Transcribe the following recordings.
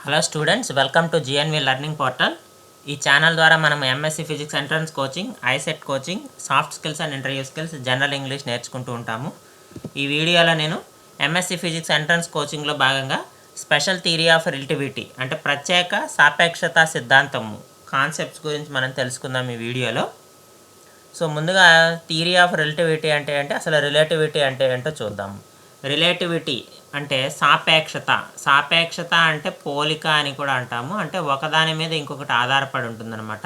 Hello students, welcome to GNV learning portal. ఈ channel ద్వారా మనం MSc physics entrance coaching, ICET coaching, soft skills and interview skills, general English నేర్చుకుంటూ ఉంటాము. ఈ వీడియోలో నేను ఎంఎస్సి ఫిజిక్స్ ఎంట్రన్స్ కోచింగ్లో భాగంగా స్పెషల్ థియరీ ఆఫ్ రిలేటివిటీ అంటే ప్రత్యేక సాపేక్షత సిద్ధాంతము కాన్సెప్ట్స్ గురించి మనం తెలుసుకుందాం ఈ వీడియోలో. సో ముందుగా థియరీ ఆఫ్ రిలేటివిటీ అంటే అసలు రిలేటివిటీ అంటే ఏంటో చూద్దాము. రిలేటివిటీ అంటే సాపేక్షత అంటే పోలిక అని కూడా అంటాము. అంటే ఒకదాని మీద ఇంకొకటి ఆధారపడి ఉంటుందన్నమాట.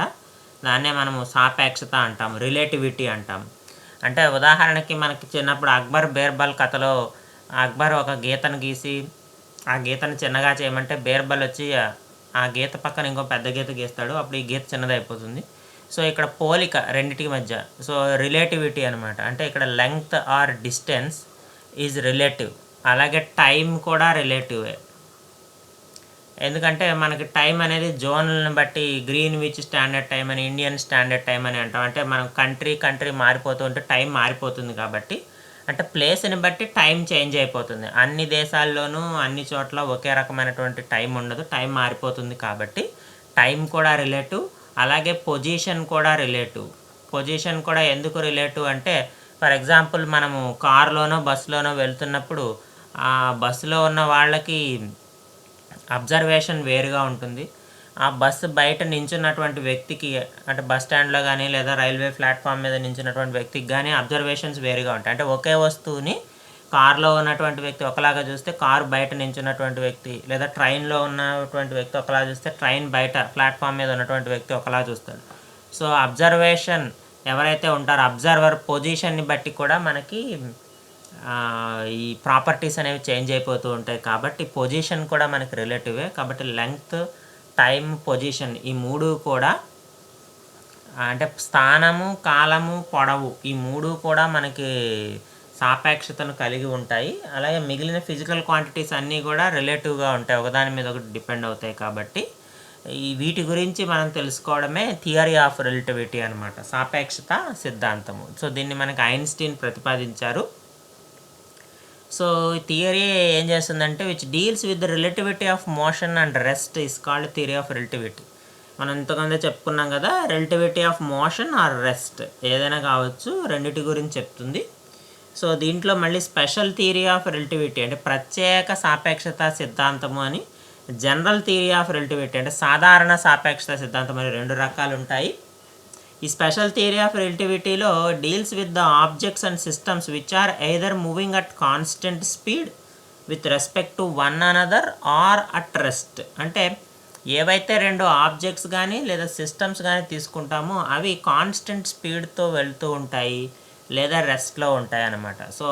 దాన్నే మనము సాపేక్షత అంటాము, రిలేటివిటీ అంటాము. అంటే ఉదాహరణకి మనకి చిన్నప్పుడు అక్బర్ బీర్బల్ కథలో అక్బర్ ఒక గీతను గీసి ఆ గీతను చిన్నగా చేయమంటే బీర్బల్ వచ్చి ఆ గీత పక్కన ఇంకో పెద్ద గీత గీస్తాడు. అప్పుడు ఈ గీత చిన్నదైపోతుంది. సో ఇక్కడ పోలిక రెండింటికి మధ్య, సో రిలేటివిటీ అనమాట. అంటే ఇక్కడ length or distance is relative. అలాగే టైం కూడా రిలేటివే. ఎందుకంటే మనకి టైం అనేది జోన్లను బట్టి గ్రీన్విచ్ స్టాండర్డ్ టైం అని, ఇండియన్ స్టాండర్డ్ టైం అని అంటాం. అంటే మనం కంట్రీ మారిపోతూ ఉంటే టైం మారిపోతుంది కాబట్టి, అంటే ప్లేస్ని బట్టి టైం చేంజ్ అయిపోతుంది. అన్ని దేశాల్లోనూ అన్ని చోట్ల ఒకే రకమైనటువంటి టైం ఉండదు, టైం మారిపోతుంది. కాబట్టి టైం కూడా రిలేటివ్. అలాగే పొజిషన్ కూడా రిలేటివ్. పొజిషన్ కూడా ఎందుకు రిలేటివ్ అంటే, ఫర్ ఎగ్జాంపుల్ మనము కారులోనో బస్సులోనో వెళ్తున్నప్పుడు ఆ బస్సులో ఉన్న వాళ్ళకి అబ్జర్వేషన్ వేరుగా ఉంటుంది. ఆ బస్సు బయట నించున్నటువంటి వ్యక్తికి, అంటే బస్ స్టాండ్లో కానీ లేదా రైల్వే ప్లాట్ఫామ్ మీద నించున్నటువంటి వ్యక్తికి కానీ అబ్జర్వేషన్స్ వేరుగా ఉంటాయి. అంటే ఒకే వస్తువుని కారులో ఉన్నటువంటి వ్యక్తి ఒకలాగా చూస్తే కారు బయట నించున్నటువంటి వ్యక్తి, లేదా ట్రైన్లో ఉన్నటువంటి వ్యక్తి ఒకలా చూస్తే ట్రైన్ బయట ప్లాట్ఫామ్ మీద ఉన్నటువంటి వ్యక్తి ఒకలా చూస్తాడు. సో అబ్జర్వేషన్ ఎవరైతే ఉంటారో అబ్జర్వర్ పొజిషన్ని బట్టి కూడా మనకి ఈ ప్రాపర్టీస్ అనేవి చేంజ్ అయిపోతూ ఉంటాయి. కాబట్టి పొజిషన్ కూడా మనకి రిలేటివే. కాబట్టి లెంగ్త్, టైం, పొజిషన్ ఈ మూడు కూడా, అంటే స్థానము, కాలము, పొడవు ఈ మూడు కూడా మనకి సాపేక్షతను కలిగి ఉంటాయి. అలాగే మిగిలిన ఫిజికల్ క్వాంటిటీస్ అన్నీ కూడా రిలేటివ్గా ఉంటాయి, ఒకదాని మీద ఒకటి డిపెండ్ అవుతాయి. కాబట్టి వీటి గురించి మనం తెలుసుకోవడమే థియరీ ఆఫ్ రిలేటివిటీ అనమాట, సాపేక్షత సిద్ధాంతము. సో దీన్ని మనకి ఐన్స్టీన్ ప్రతిపాదించారు. సో ఈ థియరీ ఏం చేస్తుందంటే, which deals with the relativity of motion and rest is called theory of relativity. మనం ఇంతకుముందే చెప్పుకున్నాం కదా, relativity of motion are rest ఏదైనా కావచ్చు, రెండిటి గురించి చెప్తుంది. సో దీంట్లో మళ్ళీ స్పెషల్ థియరీ ఆఫ్ రిలేటివిటీ అంటే ప్రత్యేక సాపేక్షత సిద్ధాంతము అని, జనరల్ థియరీ ఆఫ్ రిలేటివిటీ అంటే సాధారణ సాపేక్షత సిద్ధాంతం అని రెండు రకాలు ఉంటాయి. ఈ స్పెషల్ థియరీ ఆఫ్ రిలేటివిటీలో deals with the objects and systems which are either moving at constant speed with respect to one another or at rest. అంటే ఏవైతే రెండు ఆబ్జెక్ట్స్ కానీ లేదా సిస్టమ్స్ కానీ తీసుకుంటామో అవి కాన్స్టెంట్ స్పీడ్తో వెళ్తూ ఉంటాయి లేదా రెస్ట్లో ఉంటాయి అన్నమాట. సో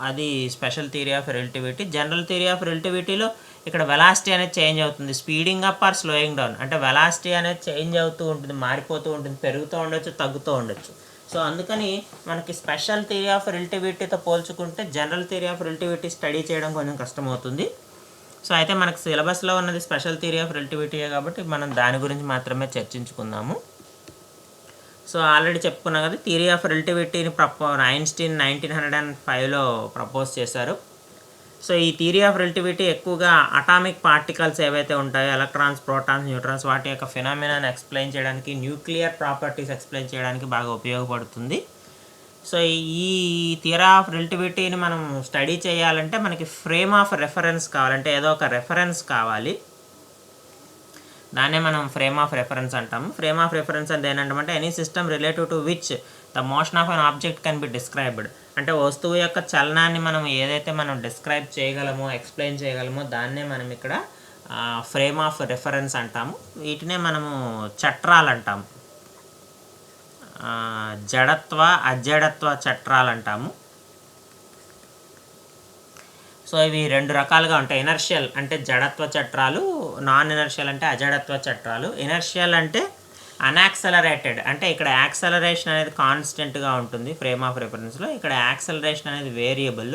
అది special theory of relativity. General theory of రిలేటివిటీలో ఇక్కడ వెలాసిటీ అనేది చేంజ్ అవుతుంది, speeding up or slowing down. అంటే వెలాసిటీ అనేది చేంజ్ అవుతూ ఉంటుంది, మారిపోతూ ఉంటుంది, పెరుగుతూ ఉండొచ్చు, తగ్గుతూ ఉండొచ్చు. సో అందుకని మనకి స్పెషల్ థియరీ ఆఫ్ రిలేటివిటీతో పోల్చుకుంటే general theory of relativity study చేయడం కొంచెం కష్టమవుతుంది. సో అయితే మనకు సిలబస్లో ఉన్నది స్పెషల్ థియరీ ఆఫ్ రిలేటివిటీయే కాబట్టి మనం దాని గురించి మాత్రమే చర్చించుకుందాము. సో ఆల్రెడీ చెప్పుకున్నాం కదా, థియరీ ఆఫ్ రిలేటివిటీని ఐన్స్టీన్ 1905లో ప్రపోజ్ చేశారు. సో ఈ థియరీ ఆఫ్ రిలేటివిటీ ఎక్కువగా అటామిక్ పార్టికల్స్ ఏవైతే ఉంటాయో, ఎలక్ట్రాన్స్, ప్రోటాన్స్, న్యూట్రాన్స్, వాటి యొక్క ఫినామినాని ఎక్స్ప్లెయిన్ చేయడానికి, న్యూక్లియర్ ప్రాపర్టీస్ ఎక్స్ప్లెయిన్ చేయడానికి బాగా ఉపయోగపడుతుంది. సో ఈ థియరీ ఆఫ్ రిలేటివిటీని మనం స్టడీ చేయాలంటే మనకి ఫ్రేమ్ ఆఫ్ రెఫరెన్స్ కావాలంటే ఏదో ఒక రెఫరెన్స్ కావాలి. దాన్నే మనం ఫ్రేమ్ ఆఫ్ రెఫరెన్స్ అంటాము. ఫ్రేమ్ ఆఫ్ రెఫరెన్స్ అంటే ఏంటంటే any system relative to which the motion of an object can be described. అంటే వస్తువు యొక్క చలనాన్ని మనం ఏదైతే మనం డిస్క్రైబ్ చేయగలమో, ఎక్స్ప్లెయిన్ చేయగలమో దాన్నే మనం ఇక్కడ ఫ్రేమ్ ఆఫ్ రెఫరెన్స్ అంటాము. వీటినే మనము చట్రాలు అంటాము, జడత్వ అజడత్వ చట్రాలు అంటాము. సో ఇవి రెండు రకాలుగా ఉంటాయి. ఇనర్షియల్ అంటే జడత్వ చట్రాలు, నాన్ ఇనర్షియల్ అంటే అజడత్వ చట్రాలు. ఇనర్షియల్ అంటే అన్యాక్సలరేటెడ్, అంటే ఇక్కడ యాక్సలరేషన్ అనేది కాన్స్టెంట్గా ఉంటుంది ఫ్రేమ్ ఆఫ్ రెఫరెన్స్లో. ఇక్కడ యాక్సలరేషన్ అనేది వేరియబుల్.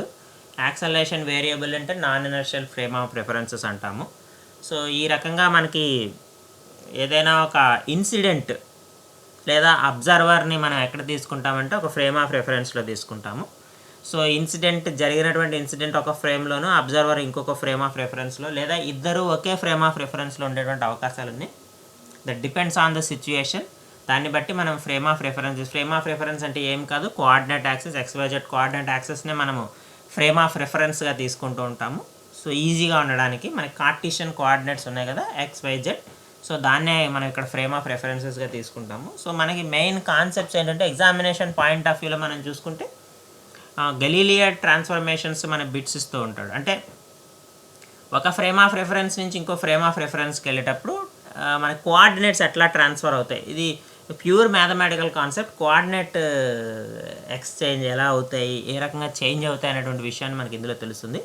యాక్సలరేషన్ వేరియబుల్ అంటే non inertial frame of references అంటాము. సో ఈ రకంగా మనకి ఏదైనా ఒక ఇన్సిడెంట్ లేదా అబ్జర్వర్ని మనం ఎక్కడ తీసుకుంటామంటే ఒక ఫ్రేమ్ ఆఫ్ రెఫరెన్స్లో తీసుకుంటాము. సో జరిగినటువంటి ఇన్సిడెంట్ ఒక ఫ్రేమ్లోను, అబ్జర్వర్ ఇంకొక ఫ్రేమ్ ఆఫ్ రెఫరెన్స్లో, లేదా ఇద్దరు ఒకే ఫ్రేమ్ ఆఫ్ రెఫరెన్స్లో ఉండేటువంటి అవకాశాలు ఉన్నాయి. That depends on the situation. దాన్ని బట్టి మనం ఫ్రేమ్ ఆఫ్ రెఫరెన్స్ అంటే ఏం కాదు, కోఆర్డినేట్ యాక్సెస్ XYZ కోఆర్డినేట్ యాక్సెస్నే మనము ఫ్రేమ్ ఆఫ్ రెఫరెన్స్గా తీసుకుంటూ ఉంటాము. సో ఈజీగా ఉండడానికి మనకి కార్టీషియన్ కోఆర్డినేట్స్ ఉన్నాయి కదా XYZ, సో దాన్నే మనం ఇక్కడ ఫ్రేమ్ ఆఫ్ రెఫరెన్సెస్గా తీసుకుంటాము. సో మనకి మెయిన్ కాన్సెప్ట్స్ ఏంటంటే ఎగ్జామినేషన్ పాయింట్ ఆఫ్ వ్యూలో మనం చూసుకుంటే గలీలియన్ ట్రాన్స్ఫర్మేషన్స్ మన బిట్స్ ఇస్తూ ఉంటాడు. అంటే ఒక ఫ్రేమ్ ఆఫ్ రెఫరెన్స్ నుంచి ఇంకో ఫ్రేమ్ ఆఫ్ రెఫరెన్స్కి వెళ్ళేటప్పుడు మన కోఆర్డినేట్స్ ఎట్లా ట్రాన్స్ఫర్ అవుతాయి, ఇది pure mathematical concept. Coordinate exchange ఎలా అవుతాయి, ఏ రకంగా చేంజ్ అవుతాయి అనేటువంటి విషయాన్ని మనకి ఇందులో తెలుస్తుంది.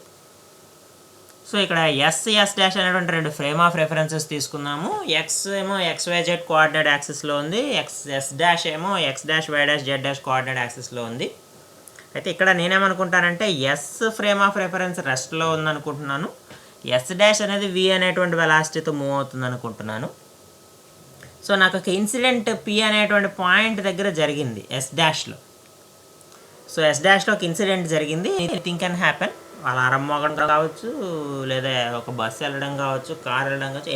సో ఇక్కడ ఎస్ డాష్ అనేటువంటి రెండు ఫ్రేమ్ ఆఫ్ రెఫరెన్సెస్ తీసుకున్నాము. ఎక్స్ ఏమో XYZ కోఆర్డినేట్ యాక్సెస్లో ఉంది, ఎస్ డాష్ ఏమో X dash Y dash Z dash coordinate యాక్సెస్లో ఉంది. అయితే ఇక్కడ నేనేమనుకుంటానంటే ఎస్ ఫ్రేమ్ ఆఫ్ రెఫరెన్స్ రెస్ట్లో ఉందనుకుంటున్నాను, ఎస్ డాష్ అనేది V అనేటువంటి వెలాసిటీతో మూవ్ అవుతుంది అనుకుంటున్నాను. సో నాకు ఒక ఇన్సిడెంట్ P అనేటువంటి పాయింట్ దగ్గర జరిగింది ఎస్ డాష్లో. సో ఎస్ డాష్లో ఒక ఇన్సిడెంట్ జరిగింది. Anything can happen. అలారం మోగడం కావచ్చు, లేదా ఒక బస్సు వెళ్ళడం కావచ్చు, కార్ వెళ్ళడం కావచ్చు,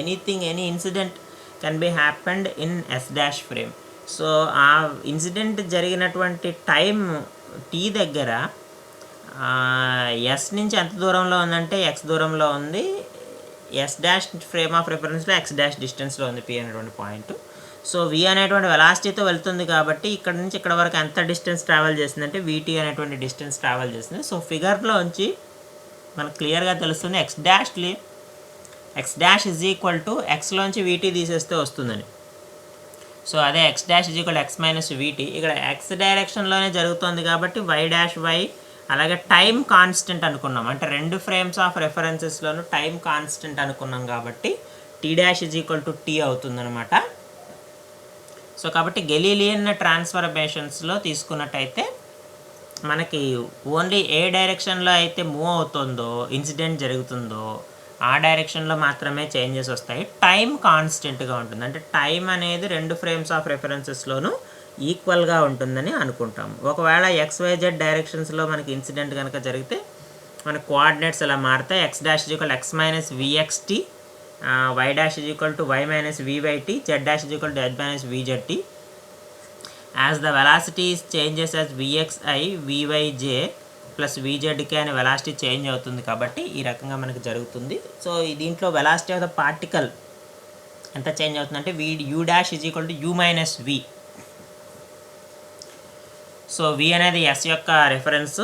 any incident can be happened in S dash frame. So ఆ ఇన్సిడెంట్ జరిగినటువంటి టైం T దగ్గర ఎస్ నుంచి ఎంత దూరంలో ఉందంటే X దూరంలో ఉంది, ఎస్ డాష్ ఫ్రేమ్ ఆఫ్ రెఫరెన్స్లో X డాష్ డిస్టెన్స్లో ఉంది P అనేటువంటి పాయింట్. సో V అనేటువంటి వెలాసిటీతో వెళ్తుంది కాబట్టి ఇక్కడ నుంచి ఇక్కడ వరకు ఎంత డిస్టెన్స్ ట్రావెల్ చేసిందంటే VT అనేటువంటి డిస్టెన్స్ ట్రావెల్ చేసింది. సో ఫిగర్లోంచి మనకు క్లియర్గా తెలుస్తుంది X dash is equal to Xలోంచి VT తీసేస్తే వస్తుందని. సో అదే X dash is equal X minus VT. ఇక్కడ X డైరెక్షన్లోనే జరుగుతుంది కాబట్టి Y డాష్ Y, అలాగే టైం కాన్స్టెంట్ అనుకున్నాం, అంటే రెండు ఫ్రేమ్స్ ఆఫ్ రెఫరెన్సెస్లోనూ టైం కాన్స్టెంట్ అనుకున్నాం కాబట్టి T dash is equal to T అవుతుందన్నమాట. సో కాబట్టి గెలీలియన్ ట్రాన్స్ఫర్మేషన్స్లో తీసుకున్నట్టయితే మనకి ఓన్లీ ఏ డైరెక్షన్లో అయితే మూవ్ అవుతుందో ఇన్సిడెంట్ జరుగుతుందో ఆ డైరెక్షన్లో మాత్రమే చేంజెస్ వస్తాయి. టైం కాన్స్టెంట్గా ఉంటుంది, అంటే టైం అనేది రెండు ఫ్రేమ్స్ ఆఫ్ రెఫరెన్సెస్లోనూ ఈక్వల్గా ఉంటుందని అనుకుంటాము. ఒకవేళ XYZ డైరెక్షన్స్లో మనకి ఇన్సిడెంట్ కనుక జరిగితే మన కోఆర్డినేట్స్ ఎలా మారుతాయి, X dash is equal X minus VXT, Y dash is equal to Y minus VYT, Z dash is equal to Z minus VZT. As the velocity changes as VXI, VYJ plus VZK అనే velocity change అవుతుంది కాబట్టి ఈ రకంగా మనకు జరుగుతుంది. So దీంట్లో velocity of the particle ఎంత change అవుతుందంటే U dash is equal to U minus V. So V అనేది S యొక్క రెఫరెన్స్.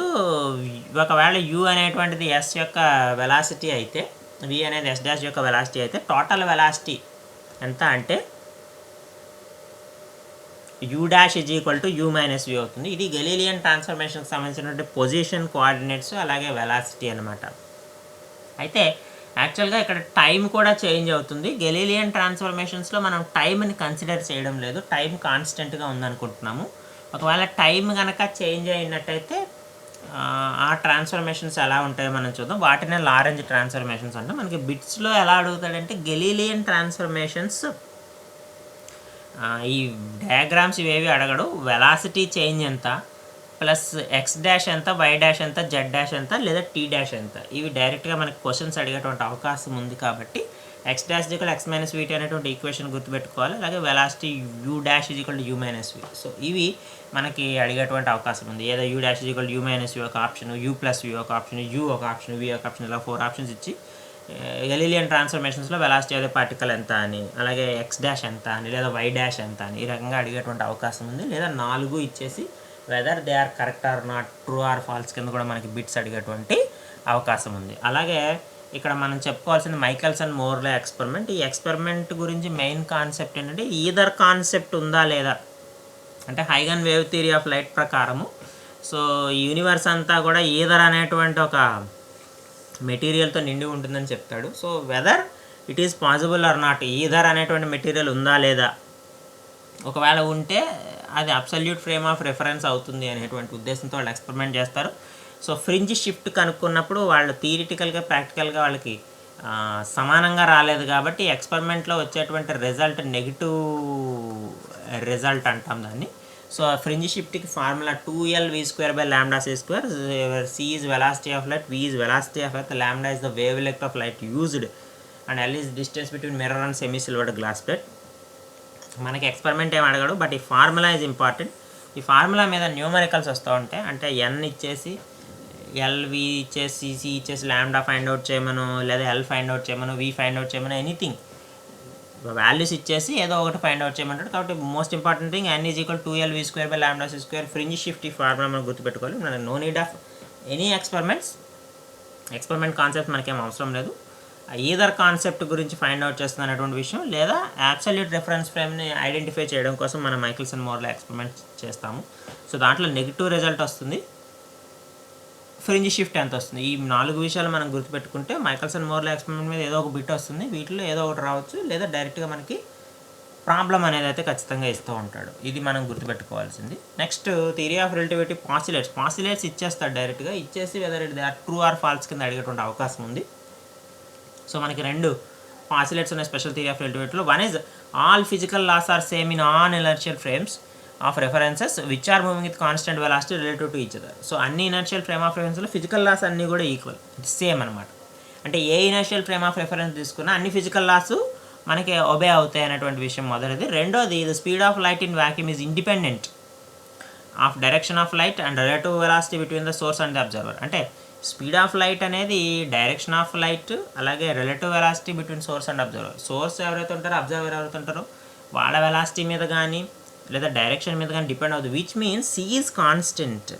ఒకవేళ U అనేటువంటిది S యొక్క వెలాసిటీ అయితే, V అనేది S డాష్ యొక్క వెలాసిటీ అయితే టోటల్ వెలాసిటీ ఎంత అంటే U dash is equal to U minus V అవుతుంది. ఇది గెలీలియన్ ట్రాన్స్ఫర్మేషన్కి సంబంధించినటువంటి పొజిషన్, కోఆర్డినేట్స్, అలాగే వెలాసిటీ అనమాట. అయితే యాక్చువల్గా ఇక్కడ టైం కూడా చేంజ్ అవుతుంది. గెలీలియన్ ట్రాన్స్ఫర్మేషన్స్లో మనం టైంని కన్సిడర్ చేయడం లేదు, టైం కాన్స్టెంట్గా ఉందనుకుంటున్నాము. ఒకవేళ టైం కనుక చేంజ్ అయినట్టయితే ఆ ట్రాన్స్ఫర్మేషన్స్ ఎలా ఉంటాయో మనం చూద్దాం. వాటినే లారెంజ్ ట్రాన్స్ఫర్మేషన్స్ అంటే మనకి బిట్స్లో ఎలా అడుగుతాడంటే గెలీలియన్ ట్రాన్స్ఫర్మేషన్స్ ఈ డయాగ్రామ్స్ ఇవేవి అడగడు, వెలాసిటీ చేంజ్ ఎంత ప్లస్ X డాష్ ఎంత, Y డాష్ ఎంత, Z డాష్ ఎంత, లేదా T డాష్ ఎంత, ఇవి డైరెక్ట్గా మనకి క్వశ్చన్స్ అడిగేటువంటి అవకాశం ఉంది కాబట్టి X dash is equal X minus VT అనేటువంటి ఈక్వేషన్ గుర్తుపెట్టుకోవాలి. అలాగే velocity U dash is equal U minus V. So ఇవి మనకి అడిగేటువంటి అవకాశం ఉంది. ఏదో U dash is equal U minus V ఒక ఆప్షన్, U ప్లస్ V ఒక ఆప్షన్, U ఒక ఆప్షన్, V ఒక ఆప్షన్, ఇలా 4 ఆప్షన్స్ ఇచ్చి గెలీలియన్ ట్రాన్స్ఫర్మేషన్స్లో వెలాసిటీ ఆఫ్ ద పార్టికల్ ఎంత అని, అలాగే X డాష్ ఎంత అని, లేదా Y డాష్ ఎంత అని ఈ రకంగా అడిగేటువంటి అవకాశం ఉంది. లేదా 4 ఇచ్చేసి whether they are correct or not, true or false కింద కూడా మనకి బిట్స్ అడిగేటువంటి అవకాశం ఉంది. అలాగే ఇక్కడ మనం చెప్పుకోవాల్సింది మైకెల్సన్ మోర్లే ఎక్స్పెరిమెంట్. ఈ ఎక్స్పెరిమెంట్ గురించి మెయిన్ కాన్సెప్ట్ ఏంటంటే ఈథర్ కాన్సెప్ట్ ఉందా లేదా, అంటే హైగన్ వేవ్ థియరీ ఆఫ్ లైట్ ప్రకారము సో యూనివర్స్ అంతా కూడా ఈథర్ అనేటువంటి ఒక మెటీరియల్తో నిండి ఉంటుందని చెప్తాడు. So whether it is possible are not, ether అనేటువంటి మెటీరియల్ ఉందా లేదా, ఒకవేళ ఉంటే అది అబ్సల్యూట్ ఫ్రేమ్ ఆఫ్ రెఫరెన్స్ అవుతుంది అనేటువంటి ఉద్దేశంతో వాళ్ళు ఎక్స్పెరిమెంట్ చేస్తారు. సో ఫ్రింజ్ షిఫ్ట్ కనుక్కున్నప్పుడు వాళ్ళు థియరిటికల్గా ప్రాక్టికల్గా వాళ్ళకి సమానంగా రాలేదు కాబట్టి ఎక్స్పెరిమెంట్లో వచ్చేటువంటి రిజల్ట్ నెగిటివ్ రిజల్ట్ అంటాం దాన్ని. సో ఫ్రింజ్ షిఫ్ట్కి formula 2L v²/λc². c is velocity of light, v is velocity of earth, lambda is the wavelength of light used, and L is distance between mirror and semi silvered glass plate. మనకి experiment ఏం అడగడు, but ఈ formula is important. ఈ formula మీద numericals వస్తూ ఉంటాయి. అంటే ఎన్ ఇచ్చేసి ఎల్వి ఇచ్చేసి సిసి ఇచ్చేసి ల్యాండా ఫైండ్ అవుట్ చేయమను, లేదా ఎల్ ఫైండ్ అవుట్ చేయమను, వి ఫైండ్ అవుట్ చేయమను, ఎనీథింగ్ వాల్యూస్ ఇచ్చేసి ఏదో ఒకటి ఫైండ్ అవుట్ చేయమంటాడు. కాబట్టి most important thing n = 2Lv²/λc². Fringe shift ఈ ఫార్ములా మనం గుర్తుపెట్టుకోవాలి. మనకి no need of any experiment concept మనకేం అవసరం లేదు. ఈదర్ కాన్సెప్ట్ గురించి ఫైండ్ అవుట్ చేస్తుంది అనేటువంటి విషయం, లేదా అబ్సల్యూట్ రిఫరెన్స్ ఫ్రేమ్ని ఐడెంటిఫై చేయడం కోసం మనం మైకెల్సన్ మోర్లే ఎక్స్పెరిమెంట్ చేస్తాము. సో దాంట్లో నెగిటివ్ రిజల్ట్ వస్తుంది, ఫ్రింజ్ షిఫ్ట్ ఎంత వస్తుంది, ఈ 4 విషయాలు మనం గుర్తుపెట్టుకుంటే మైకెల్సన్ మోర్లే ఎక్స్పెరిమెంట్ మీద ఏదో ఒక బిట్ వస్తుంది. వీటిలో ఏదో ఒకటి రావచ్చు, లేదా డైరెక్ట్గా మనకి ప్రాబ్లం అనేది అయితే ఖచ్చితంగా ఇస్తూ ఉంటాడు. ఇది మనం గుర్తుపెట్టుకోవాల్సింది. Next theory of relativity postulates ఇచ్చేస్తాడు డైరెక్ట్గా, ఇచ్చేసి whether it they are true or false కింద అడిగేటువంటి అవకాశం ఉంది. సో మనకి 2 పాసిలేట్స్ ఉన్నాయి స్పెషల్ థియరీ ఆఫ్ రిలేటివిటీలో. One is all physical laws are same in on inertial frames of references which are moving with constant velocity relative to each other. So అన్ని inertial frame of రెఫరెన్స్లో physical laws అన్నీ కూడా equal, same అనమాట. అంటే ఏ inertial frame of reference తీసుకున్నా అన్ని physical loss మనకి obey అవుతాయి అనేటువంటి విషయం మొదటిది. రెండోది, the speed of light in vacuum is independent of direction of light and relative velocity between the source and the observer. అంటే స్పీడ్ ఆఫ్ లైట్ అనేది డైరెక్షన్ ఆఫ్ లైట్, అలాగే relative velocity between source and observer. Source ఎవరైతే ఉంటారో, observer ఎవరైతే ఉంటారో వాళ్ళ velocity మీద కానీ లేదా డైరెక్షన్ మీద కానీ డిపెండ్ అవుతుంది. Which means C is constant.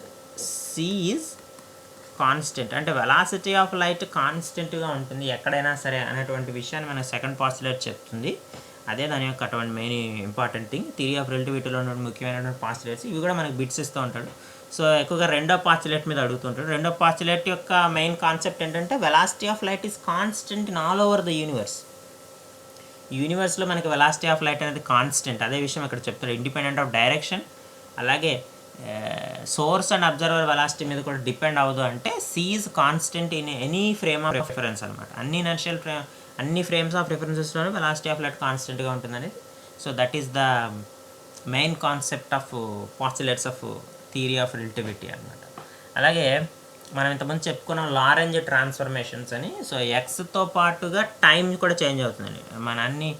అంటే వెలాసిటీ ఆఫ్ లైట్ కాన్స్టెంట్గా ఉంటుంది ఎక్కడైనా సరే అనేటువంటి విషయాన్ని మన సెకండ్ పాస్టులేట్ చెప్తుంది. అదే దాని యొక్క అటువంటి main important thing. Theory of రిలేటివిటీలో ఉన్న ముఖ్యమైనటువంటి పాస్టులేట్స్ ఇవి కూడా మనకి బిట్స్ ఇస్తూ ఉంటాడు. సో ఎక్కువగా రెండో పాస్టులేట్ మీద అడుగుతుంటాడు. రెండో పాస్టులేట్ యొక్క మెయిన్ కాన్సెప్ట్ ఏంటంటే velocity of light is constant in all over the యూనివర్స్లో మనకి వెలాసిటీ ఆఫ్ లైట్ అనేది కాన్స్టెంట్. అదే విషయం ఇక్కడ చెప్తాడు, ఇండిపెండెంట్ ఆఫ్ డైరెక్షన్, అలాగే సోర్స్ అండ్ అబ్జర్వర్ వెలాసిటీ మీద కూడా డిపెండ్ అవ్వదు. అంటే C is constant in any frame of reference అనమాట. అన్ని ఫ్రేమ్స్ ఆఫ్ రెఫరెన్సెస్లోనే వెలాసిటీ ఆఫ్ లైట్ కాన్స్టెంట్గా ఉంటుందని. So that is the main concept of postulates of theory of relativity అనమాట. అలాగే మనం ఇంతకుముందు చెప్పుకున్నాం లారెంజ్ ట్రాన్స్ఫర్మేషన్స్ అని. సో ఎక్స్తో పాటుగా టైం కూడా చేంజ్ అవుతుందని. మన అన్ని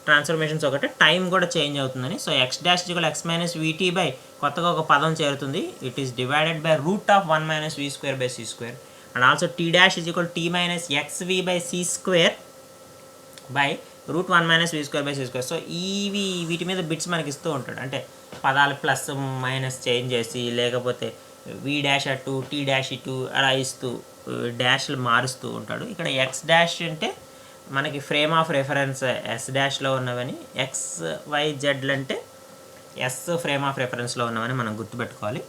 ట్రాన్స్ఫర్మేషన్స్ ఒకటే, టైం కూడా చేంజ్ అవుతుందని. సో x'=x-vt కొత్తగా ఒక పదం చేరుతుంది. It is divided by √1 - v²/c². And also t' t - xv/c² by √1 - v²/c². So వీటి మీద బిట్స్ మనకి ఇస్తూ ఉంటాడు. అంటే పదాలు ప్లస్ మైనస్ చేంజ్ చేసి, లేకపోతే v' అటు t' ఇటు అలా ఇస్తూ డాష్లు మారుస్తూ ఉంటాడు. ఇక్కడ x' అంటే మనకి ఫ్రేమ్ ఆఫ్ రెఫరెన్స్ S' ఉన్నవని, XYZ అంటే ఎస్ ఫ్రేమ్ ఆఫ్ రెఫరెన్స్లో ఉన్నవని మనం గుర్తుపెట్టుకోవాలి.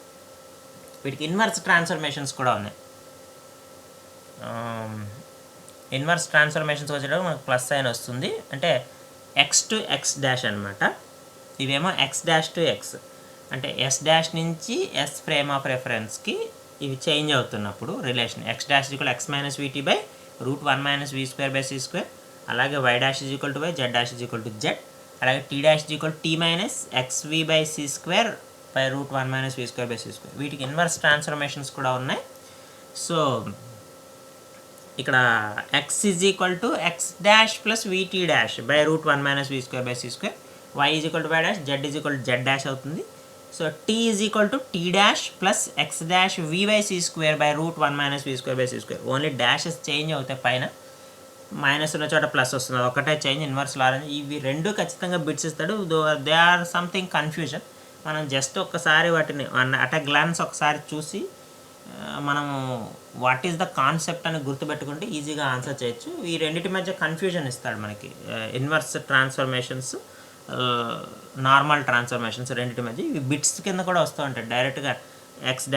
వీటికి ఇన్వర్స్ ట్రాన్స్ఫర్మేషన్స్ కూడా ఉన్నాయి. ఇన్వర్స్ ట్రాన్స్ఫర్మేషన్స్ వచ్చేటప్పుడు మనకు ప్లస్ సైన్ వస్తుంది, అంటే x to x' అనమాట. ఇవేమో x' to x, అంటే S' నుంచి S ఫ్రేమ్ ఆఫ్ రెఫరెన్స్కి ఇవి చేంజ్ అవుతున్నప్పుడు రిలేషన్ x' = x-vt √1 - v²/c². అలాగే y' = y, z' z. అలాగే t' = t - xv/c² by √1 - v²/c². వీటికి ఇన్వర్స్ ట్రాన్స్ఫర్మేషన్స్ కూడా ఉన్నాయి. సో ఇక్కడ x = x' + vt' by √1 - v²/c². y = y', z z' అవుతుంది. So t = t' + x'(v/c²) by √1 - v²/c². Only dashes change అవుతాయి, పైన minus ఉన్న చోట ప్లస్ వస్తుంది, అది ఒకటే చేంజ్. ఇన్వర్స్ లారెంజ్ ఇవి రెండు ఖచ్చితంగా బిట్స్ ఇస్తాడు. They or something confusion. మనం జస్ట్ ఒక్కసారి వాటిని అట్ ఎ గ్లాన్స్ ఒకసారి చూసి మనము వాట్ ఈస్ ద కాన్సెప్ట్ అని గుర్తుపెట్టుకుంటే ఈజీగా ఆన్సర్ చేయొచ్చు. ఈ రెండింటి మధ్య కన్ఫ్యూజన్ ఇస్తాడు మనకి. ఇన్వర్స్ ట్రాన్స్ఫర్మేషన్స్, నార్మల్ ట్రాన్స్ఫర్మేషన్స్ రెండింటి మధ్య ఇవి బిట్స్ కింద కూడా వస్తూ ఉంటాయి. డైరెక్ట్గా x' =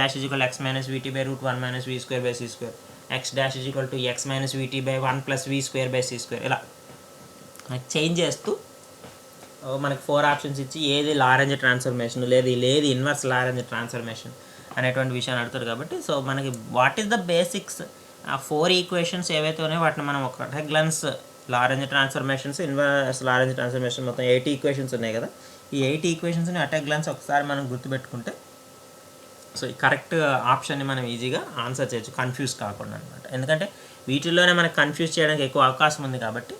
x-vt by √1 - v²/c². x' = x-vt by 1 + v²/c². ఇలా చేంజ్ చేస్తూ మనకి 4 ఆప్షన్స్ ఇచ్చి ఏది లారెంజ్ ట్రాన్స్ఫర్మేషన్, లేదు ఇన్వర్స్ లారెంజ్ ట్రాన్స్ఫర్మేషన్ అనేటువంటి విషయాన్ని అడుగుతారు. కాబట్టి సో మనకి వాట్ ఈస్ ద బేసిక్స్, ఆ 4 ఈక్వేషన్స్ ఏవైతే ఉన్నాయో వాటిని మనం ఒక glance Lorenz transformations, inverse Lorenz transformation మొత్తం 80 ఈక్వేషన్స్ ఉన్నాయి కదా, ఈ 8 ఈక్వేషన్స్ని అట్ ఎ గ్లాన్స్ ఒకసారి మనం గుర్తుపెట్టుకుంటే సో ఈ కరెక్ట్ ఆప్షన్ని మనం ఈజీగా ఆన్సర్ చేయొచ్చు, కన్ఫ్యూజ్ కాకుండా అనమాట. ఎందుకంటే వీటిల్లోనే మనకు కన్ఫ్యూజ్ చేయడానికి ఎక్కువ అవకాశం ఉంది కాబట్టి,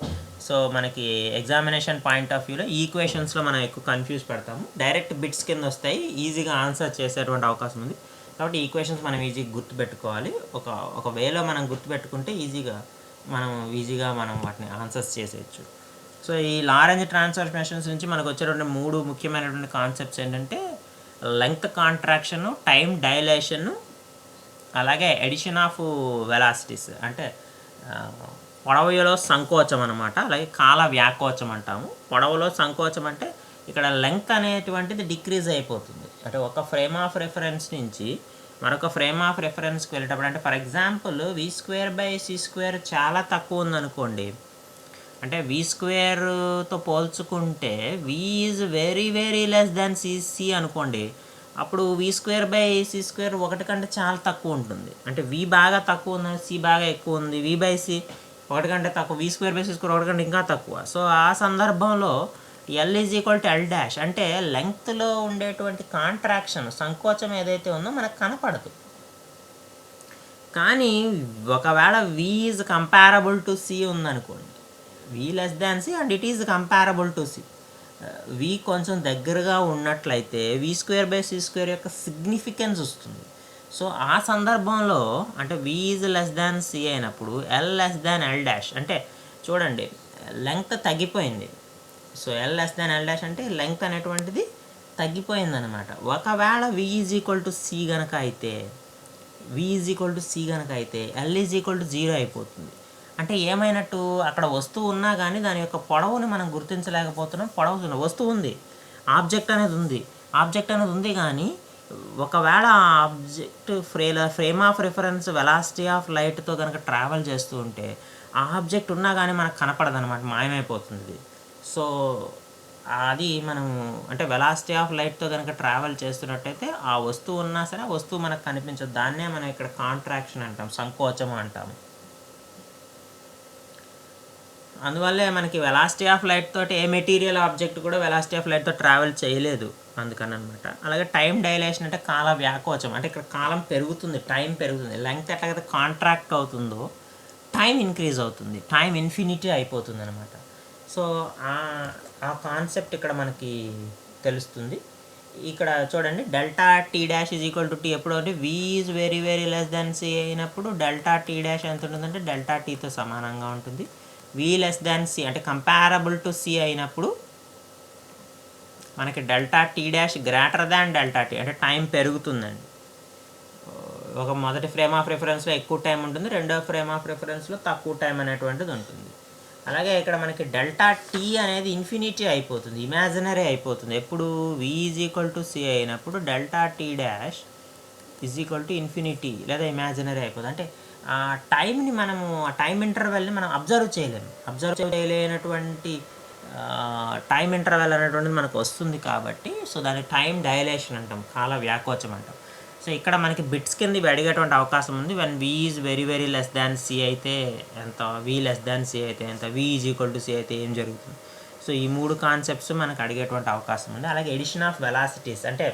సో మనకి ఎగ్జామినేషన్ పాయింట్ ఆఫ్ వ్యూలో ఈక్వేషన్స్లో మనం ఎక్కువ కన్ఫ్యూజ్ పెడతాము, డైరెక్ట్ బిట్స్ కింద వస్తాయి, ఈజీగా ఆన్సర్ చేసేటువంటి అవకాశం ఉంది. కాబట్టి ఈక్వేషన్స్ మనం ఈజీగా గుర్తుపెట్టుకోవాలి. ఒక వేలో మనం గుర్తుపెట్టుకుంటే ఈజీగా మనం వాటిని ఆన్సర్స్ చేసేయచ్చు. సో ఈ లారెంజ్ ట్రాన్స్ఫర్మేషన్స్ నుంచి మనకు వచ్చేటువంటి 3 ముఖ్యమైనటువంటి కాన్సెప్ట్స్ ఏంటంటే లెంగ్త్ కాంట్రాక్షను, టైం డైలేషను, అలాగే ఎడిషన్ ఆఫ్ వెలాసిటీస్ అంటే పొడవులో సంకోచం అనమాట. అలాగే కాల వ్యాకోచం అంటాము. పొడవులో సంకోచం అంటే ఇక్కడ లెంగ్త్ అనేటువంటిది డిక్రీజ్ అయిపోతుంది. అంటే ఒక ఫ్రేమ్ ఆఫ్ రెఫరెన్స్ నుంచి మరొక ఫ్రేమ్ ఆఫ్ రెఫరెన్స్కి వెళ్ళేటప్పుడు, అంటే ఫర్ ఎగ్జాంపుల్ v²/c² చాలా తక్కువ ఉందనుకోండి, అంటే v²తో పోల్చుకుంటే v is very very less than c అనుకోండి, అప్పుడు v²/c² 1 కంటే చాలా తక్కువ ఉంటుంది. అంటే v బాగా తక్కువ ఉంది, c బాగా ఎక్కువ ఉంది, v/c 1 కంటే తక్కువ, v²/c² 1 కంటే ఇంకా తక్కువ. సో ఆ సందర్భంలో L = L' అంటే లెంగ్త్లో ఉండేటువంటి కాంట్రాక్షన్, సంకోచం ఏదైతే ఉందో మనకు కనపడదు. కానీ ఒకవేళ v is comparable to c ఉందనుకోండి, v less than c and it is comparable to c, v కొంచెం దగ్గరగా ఉన్నట్లయితే v²/c² యొక్క సిగ్నిఫికెన్స్ వస్తుంది. సో ఆ సందర్భంలో అంటే v is less than c అయినప్పుడు L లెస్ దాన్ L' అంటే చూడండి లెంగ్త్ తగ్గిపోయింది. So L less than L' అంటే లెంగ్త్ అనేటువంటిది తగ్గిపోయింది అనమాట. ఒకవేళ v = c కనుక అయితే L = 0 అయిపోతుంది. అంటే ఏమైనట్టు, అక్కడ వస్తువు ఉన్నా కానీ దాని యొక్క పొడవుని మనం గుర్తించలేకపోతున్నాం. వస్తువు ఉంది, ఆబ్జెక్ట్ అనేది ఉంది కానీ ఒకవేళ object frame of reference velocity of లైట్తో కనుక ట్రావెల్ చేస్తూ ఉంటే ఆ ఆబ్జెక్ట్ ఉన్నా కానీ మనకు కనపడదు అనమాట, మాయమైపోతుంది. సో అది మనం అంటే వెలాసిటీ ఆఫ్ లైట్తో కనుక ట్రావెల్ చేస్తున్నట్టయితే ఆ వస్తువు ఉన్నా సరే ఆ వస్తువు మనకు కనిపించదు. దాన్నే మనం ఇక్కడ కాంట్రాక్షన్ అంటాం, సంకోచము అంటాము. అందువల్లే మనకి వెలాసిటీ ఆఫ్ లైట్ తోటి ఏ మెటీరియల్ ఆబ్జెక్ట్ కూడా వెలాసిటీ ఆఫ్ లైట్తో ట్రావెల్ చేయలేదు, అందుకని అనమాట. అలాగే టైం డైలేషన్ అంటే కాల వ్యాకోచం, అంటే ఇక్కడ కాలం పెరుగుతుంది, టైం పెరుగుతుంది. లెంగ్త్ ఎట్లాగైతే కాంట్రాక్ట్ అవుతుందో టైం ఇంక్రీజ్ అవుతుంది, టైం ఇన్ఫినిటీ అయిపోతుంది అనమాట. సో ఆ కాన్సెప్ట్ ఇక్కడ మనకి తెలుస్తుంది. ఇక్కడ చూడండి ∆T' = T ఎప్పుడు అంటే v is very very less than c అయినప్పుడు ∆T' ఎంత ఉంటుందంటే ∆Tతో సమానంగా ఉంటుంది. v లెస్ దాన్ c అంటే కంపారబుల్ టు c అయినప్పుడు మనకి ∆T' గ్రేటర్ దాన్ ∆T అంటే టైం పెరుగుతుందండి. ఒక మొదటి ఫ్రేమ్ ఆఫ్ రిఫరెన్స్లో ఎక్కువ టైం ఉంటుంది, రెండో ఫ్రేమ్ ఆఫ్ రిఫరెన్స్లో తక్కువ టైం అనేటువంటిది ఉంటుంది. అలాగే ఇక్కడ మనకి ∆T అనేది ఇన్ఫినిటీ అయిపోతుంది, ఇమాజినరీ అయిపోతుంది. ఎప్పుడు v = c అయినప్పుడు ∆T' = ఇన్ఫినిటీ లేదా ఇమాజినరీ అయిపోతుంది. అంటే ఆ టైంని మనము ఆ టైం ఇంటర్వెల్ని మనం అబ్జర్వ్ చేయలేనటువంటి టైం ఇంటర్వెల్ అనేటువంటిది మనకు వస్తుంది కాబట్టి సో దాన్ని టైం డైలేషన్ అంటాం, కాల వ్యాకోచం అంటాం. సో ఇక్కడ మనకి బిట్స్ కింద అడిగేటువంటి అవకాశం ఉంది. When v is very very less than c అయితే ఎంత, v లెస్ దాన్ c అయితే ఎంత, v = c అయితే ఏం జరుగుతుంది. సో ఈ 3 కాన్సెప్ట్స్ మనకు అడిగేటువంటి అవకాశం ఉంది. అలాగే ఎడిషన్ ఆఫ్ వెలాసిటీస్ అంటే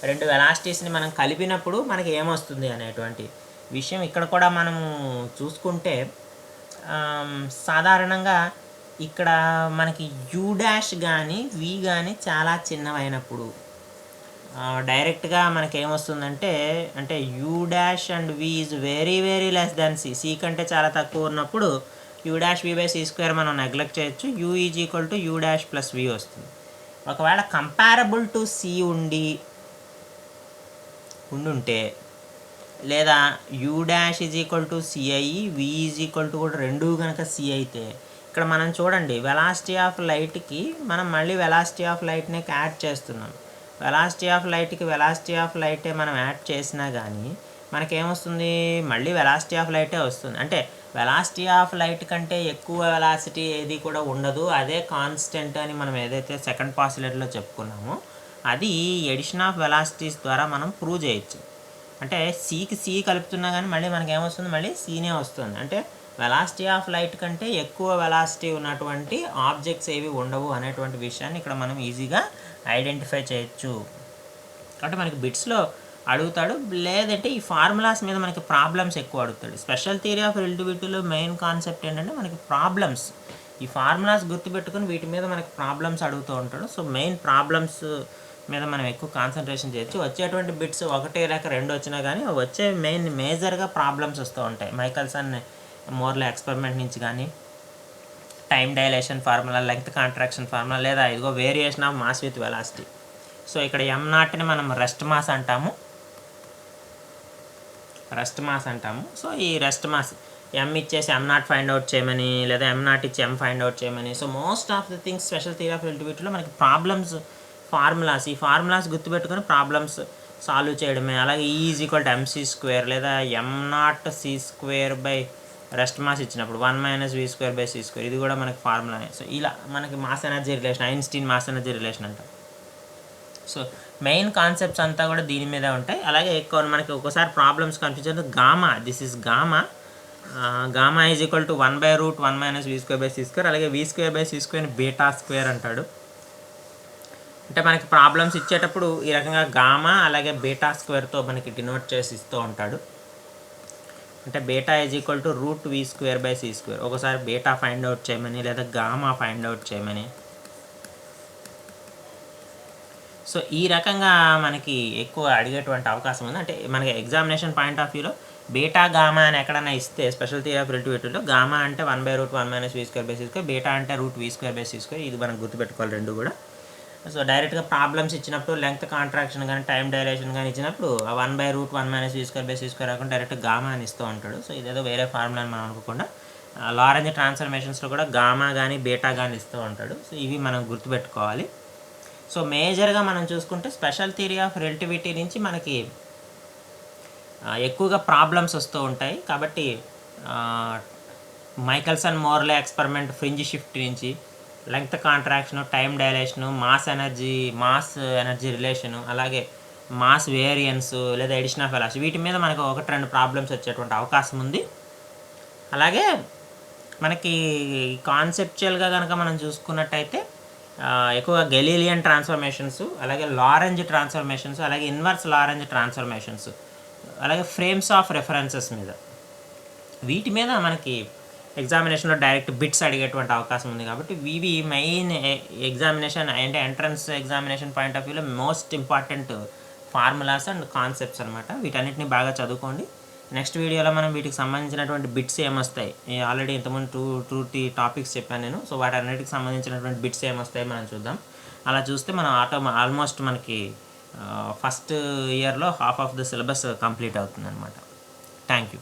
2 వెలాసిటీస్ని మనం కలిపినప్పుడు మనకి ఏమొస్తుంది అనేటువంటి విషయం ఇక్కడ కూడా మనము చూసుకుంటే సాధారణంగా ఇక్కడ మనకి u' కానీ v కానీ చాలా చిన్నవైనప్పుడు డైరెక్ట్గా మనకి ఏమొస్తుందంటే అంటే u' and v is very very less than c కంటే చాలా తక్కువ ఉన్నప్పుడు u'(v/c²) మనం నెగ్లెక్ట్ చేయొచ్చు, u = u' + v వస్తుంది. ఒకవేళ కంపారబుల్ టు c ఉండుంటే లేదా u' c అయ్యి v కూడా రెండు కనుక c అయితే ఇక్కడ మనం చూడండి వెలాసిటీ ఆఫ్ లైట్కి మనం మళ్ళీ వెలాసిటీ ఆఫ్ లైట్నే యాడ్ చేస్తున్నాం. వెలాసిటీ ఆఫ్ లైటే మనం యాడ్ చేసినా కానీ మనకేమొస్తుంది, మళ్ళీ వెలాసిటీ ఆఫ్ లైటే వస్తుంది. అంటే వెలాసిటీ ఆఫ్ లైట్ కంటే ఎక్కువ వెలాసిటీ ఏది కూడా ఉండదు, అదే కాన్స్టెంట్ అని మనం ఏదైతే సెకండ్ పాస్యులేట్లో చెప్పుకున్నామో అది ఎడిషన్ ఆఫ్ వెలాసిటీస్ ద్వారా మనం ప్రూవ్ చేయొచ్చు. అంటే c కలుపుతున్నా కానీ మళ్ళీ మనకి ఏమొస్తుంది, మళ్ళీ cనే వస్తుంది. అంటే వెలాసిటీ ఆఫ్ లైట్ కంటే ఎక్కువ వెలాసిటీ ఉన్నటువంటి ఆబ్జెక్ట్స్ ఏవి ఉండవు అనేటువంటి విషయాన్ని ఇక్కడ మనం ఈజీగా ఐడెంటిఫై చేయొచ్చు. కాబట్టి మనకి బిట్స్లో అడుగుతాడు, లేదంటే ఈ ఫార్ములాస్ మీద మనకి ప్రాబ్లమ్స్ ఎక్కువ అడుగుతాడు. స్పెషల్ థియరీ ఆఫ్ రిలేటివిటీలో మెయిన్ కాన్సెప్ట్ ఏంటంటే మనకి ప్రాబ్లమ్స్, ఈ ఫార్ములాస్ గుర్తుపెట్టుకుని వీటి మీద మనకి ప్రాబ్లమ్స్ అడుగుతూ ఉంటాడు. సో మెయిన్ ప్రాబ్లమ్స్ మీద మనం ఎక్కువ కాన్సన్ట్రేషన్ చేయొచ్చు. వచ్చేటువంటి బిట్స్ 1 లేక 2 వచ్చినా కానీ వచ్చే మేజర్గా ప్రాబ్లమ్స్ వస్తూ ఉంటాయి. మైకల్సన్ మోర్లే ఎక్స్పెరిమెంట్ నుంచి కానీ, time dilation formula, length contraction formula, లేదా ఇదిగో variation of mass with velocity. So ఇక్కడ m0ని మనం రెస్ట్ మాస్ అంటాము. సో ఈ రెస్ట్ మాస్ m ఇచ్చేసి m0 ఫైండ్ అవుట్ చేయమని, లేదా m0 ఇచ్చి m ఫైండ్ అవుట్ చేయమని. So most of the things special theory of రిలేటివిటీలో మనకి ప్రాబ్లమ్స్, ఫార్ములాస్, ఈ ఫార్ములాస్ గుర్తుపెట్టుకొని ప్రాబ్లమ్స్ సాల్వ్ చేయడమే. అలాగే E = mc², లేదా m0 c² by rest mass ఇచ్చినప్పుడు 1 - v² c², ఇది కూడా మనకి ఫార్ములా. సో ఇలా మనకి mass energy relation, Einstein mass energy relation అంటాం. సో మెయిన్ కాన్సెప్ట్స్ అంతా కూడా దీని మీద ఉంటాయి. అలాగే ఎక్కువ మనకి ఒకసారి problems confusion gamma, this is gamma = 1/√1 - v² c², అలాగే v² c² β² అంటాడు. అంటే మనకి ప్రాబ్లమ్స్ ఇచ్చేటప్పుడు ఈ రకంగా గామా అలాగే β²తో మనకి డినోట్ చేసి ఇస్తూ ఉంటాడు. అంటే బీటా √v² c², ఒకసారి బీటా ఫైండ్ అవుట్ చేయమని, లేదా గామా ఫైండ్ అవుట్ చేయమని. సో ఈ రకంగా మనకి ఎక్కువ అడిగేటువంటి అవకాశం ఉంది. అంటే మనకి ఎగ్జామినేషన్ పాయింట్ ఆఫ్ వ్యూలో బీటా గామా అని ఎక్కడైనా ఇస్తే స్పెషల్ థియరీ ఆఫ్ రిలేటివిటీలో గామా అంటే 1/√1 - v² c², బీటా అంటే √v² c², ఇది మనం గుర్తుపెట్టుకోవాలి రెండు కూడా. సో డైరెక్ట్గా ప్రాబ్లమ్స్ ఇచ్చినప్పుడు లెంగ్త్ కాంట్రాక్షన్ కానీ, టైం డైలేషన్ కానీ ఇచ్చినప్పుడు 1/√1 - v² c² రాకుండా డైరెక్ట్ గామా అని ఇస్తూ ఉంటాడు. సో ఇదేదో వేరే ఫార్ములా అని మనం అనుకోకుండా లారెంజ్ ట్రాన్స్ఫర్మేషన్స్లో కూడా గామా కానీ బీటా కానీ ఇస్తూ ఉంటాడు. సో ఇవి మనం గుర్తుపెట్టుకోవాలి. సో మేజర్గా మనం చూసుకుంటే స్పెషల్ థియరీ ఆఫ్ రిలేటివిటీ నుంచి మనకి ఎక్కువగా ప్రాబ్లమ్స్ వస్తూ ఉంటాయి. కాబట్టి Michelson Morley experiment, fringe shift నుంచి length contraction, time dilation, mass energy relation, అలాగే మాస్ వేరియన్స్ లేదా ఎడిషన్ ఆఫ్ వెలాసిటీ, వీటి మీద మనకు 1-2 ప్రాబ్లమ్స్ వచ్చేటువంటి అవకాశం ఉంది. అలాగే మనకి కాన్సెప్చువల్గా కనుక మనం చూసుకున్నట్టయితే ఎక్కువగా గెలీలియన్ ట్రాన్స్ఫర్మేషన్స్, అలాగే లారెంజ్ ట్రాన్స్ఫర్మేషన్స్, అలాగే ఇన్వర్స్ లారెంజ్ ట్రాన్స్ఫర్మేషన్స్, అలాగే ఫ్రేమ్స్ ఆఫ్ రెఫరెన్సెస్ మీద, వీటి మీద మనకి ఎగ్జామినేషన్లో డైరెక్ట్ బిట్స్ అడిగేటువంటి అవకాశం ఉంది. కాబట్టి ఇవి మెయిన్ ఎగ్జామినేషన్ అంటే ఎంట్రన్స్ ఎగ్జామినేషన్ పాయింట్ ఆఫ్ వ్యూలో most important formulas and concepts అనమాట. వీటన్నిటిని బాగా చదువుకోండి. నెక్స్ట్ వీడియోలో మనం వీటికి సంబంధించినటువంటి బిట్స్ ఏమొస్తాయి, ఆల్రెడీ ఇంతకుముందు టూ టాపిక్స్ చెప్పాను నేను. సో వాటన్నిటికి సంబంధించినటువంటి బిట్స్ ఏమొస్తాయి మనం చూద్దాం. అలా చూస్తే మనం ఆల్మోస్ట్ మనకి ఫస్ట్ ఇయర్లో half of the syllabus complete అవుతుంది అనమాట. Thank you.